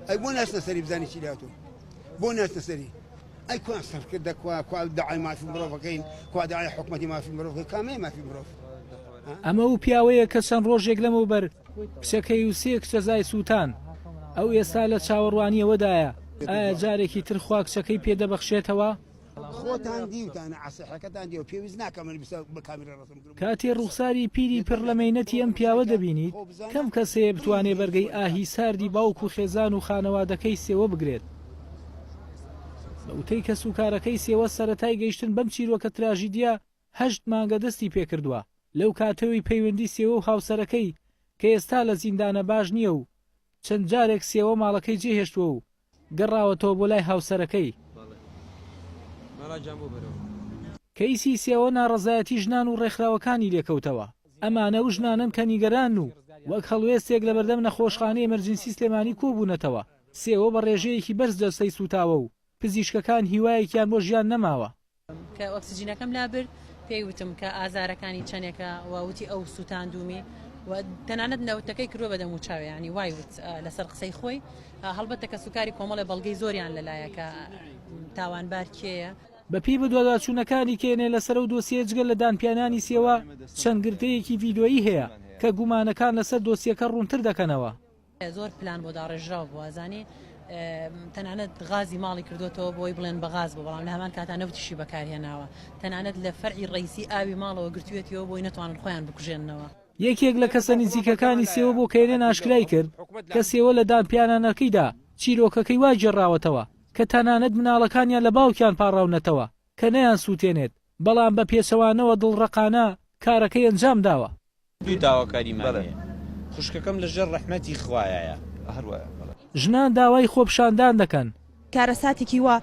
ئەی بۆ ناچنە سەری بزانی چی لاتۆ بۆ ناچنە سەری ئەی کوان سەرکردە کوا داعای مافی مرۆڤەکەین کوا داعای حکومەتی مافی مرۆڤەکەی کامەیە مافی مرۆڤ ئەمە و پیاوەیە کە چەند ڕۆژێک لەمەوبەر کچەکەی و سێ کچە زای سووتان ئەو ئێستا لە چاوەڕوانیەوەدایە ئایا جارێکی تر خوا کچەکەی پێدەبەخشێتەوە؟ خۆتان دیوتانە عسیحەکەتان دیوە پێویست ناکەمەنی بە کامێرە ڕەسم کرد کاتێ ڕوخساری پیری پڕلەمەینەتی ئەم پیاوە دەبینیت کەم کەسەیە بتوانێ بەرگەی ئاهی ساردی باوک و خێزان و خانەوادەکەی سێوە بگرێت بە وتەی کە سوکارەکەی سێوە سەرەتای گەیشتن بەم چیرۆکە تراژیدیا 8 مانگە دەستی پێکردووە لەو کاتەوەی پەیوەندی سێوە و هاوسەرەکەی کە ئێستا لە زیندانە باش نییە و چەند جارێک سێوە ماڵەکەی جێهێشتووە و گەڕاوەتەوە بۆ لای هاوسەرەکەی کەیسی سێوە ناڕەزایەتی ژنان و ڕێکخراوەکانی لێکەوتەوە ئەمانە و ژنانن کە نیگەران و وەک هەڵوێستێک لە بەردەم نەخۆشخانەی ئەمەرجنسی سلێمانی کۆبوونەتەوە سێوە بە ڕێژەیەکی بەرز دەستەی سوتاوە و پزیشکەکان هیوایەکیان بۆ ژیان نەماوە کە ئۆکسجینەکەم لابرد پێی وتم کە ئازارەکانی چەندێکە ووتی ئەو سووتاندومی و تەنانەت نەوتەکەی کردووە بەدەم و چاویانی وای وت لەسەر قسەی خۆی هەڵبەتە کە سوکاری کۆمەڵی بەڵگەی زۆریان لەلایەکە تاوانبار کێیە بەپی بە دوواداچوونەکانی کێنێ لەسەر و دۆسیە جگەل لە دانپیانانی سێوە چەند گرتەیەکی ڤیدۆیی هەیە کە گومانەکان لەسەر دۆسیەکە ڕوونتر دەکەنەوە زۆر پلان بۆ داڕێژراو بوازانێ تەنانەت غازی ماڵی کردوتەوە بۆی بڵێن بەغاز بۆ بەڵام لە هەمان کاتان نەوتیشی بەکارهێناوە تەنانەت لە فەرعی ڕئیسی ئاوی ماڵەوە گرتوێتەوە بۆی نەتوانن خۆیان بکوژێننەوە یەکێک لە کەسە نزیکەکانی سێوە بۆ کەیرێن ئاشکرای کرد کە سێوە لە دانپیانانەکەیدا چیرۆکەکەی وای جێڕاوەتەوە کە تەنانەت مناڵەکانیان لە باوکیان پاڕاونەتەوە کە نەیان سووتێنێت بەڵام بە پێچەوانەوە دڵڕقانە کارەکەی ئەنجام داوە دوو داواکاریمانەیە خوشکەکەم لەژێر ڕەحمەتی خوایایە هەروە ژنان داوای خۆپشاندان دەکەن کارەساتێکی وە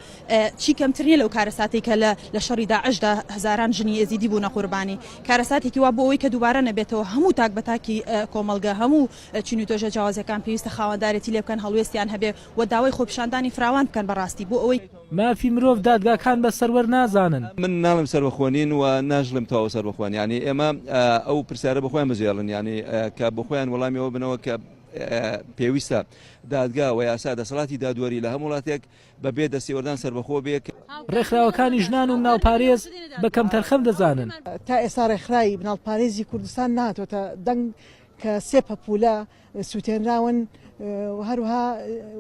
چی کەمترنیە لەو کارەساتی کە لە شەڕی داعشدا هەزاران ژنی ئێزیدی بوونە قوربانی کارەساتێکی وا بۆ ئەوەی کە دووبارە نەبێتەوە هەموو تاک بەتاکی کۆمەلگە هەموو چین و تۆژە جیاوازەکان پێویستە خاوەندارێتی لێ بکەن هەڵوێستیان هەبێ و داوای خۆپشاندانی فراوان بکەن بەڕاستی بۆ ئەوەی مافی مرۆڤ دادگاکان بە سەروەر نازانن من ناڵم سەربەخۆنین و ناژڵم تەواو سەربەخۆن ینی ئێمە ئەو پرسیارە بەخۆیان بەجێڵن ینی کە بەخۆیان وەڵامیەوە بنەوە کە پێویستە دادگا و یاسا دەسەڵاتی دادوەری لە هەموو وڵاتێک بەبێ دەستێوەردان سەربەخۆ بێ ڕێکخراوەکانی ژنان و مناڵپارێز بە کەم تەرخەم دەزانن تا ئێستا ڕێکخراوی مناڵپارێزی کوردستان ناتوەتە دەنگ کە سێ پەپولە سووتێنراون هەروها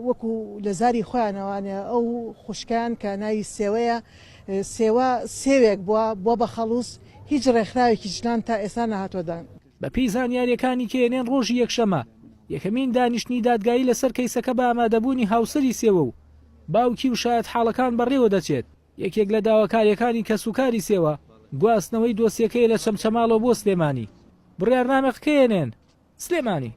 وەکو لە زاری خۆیانەوانێ ئەو خوشکان کە ناوی سێوەیە سێوە سێوێک بووە بۆ بە خەڵوس هیچ ڕێکخراوێکی ژنان تا ئێستا نەهاتوەدان بە پێی زانیاریەکانی کێنێن ڕۆژی یەکشەمە یەکەمین دانیشتنی دادگایی لەسەر کەیسەکە بە ئامادەبوونی هاوسەری سێوە و باوکی و شایەت حاڵەکان بەڕێوە دەچێت یەکێک لە داواکاریەکانی کە سوکاری سێوە گواستنەوەی دۆسیەکەی لە چەمچەماڵەوە بۆ سلێمانی بڕیارنامەقەکەیێنێن سلێمانی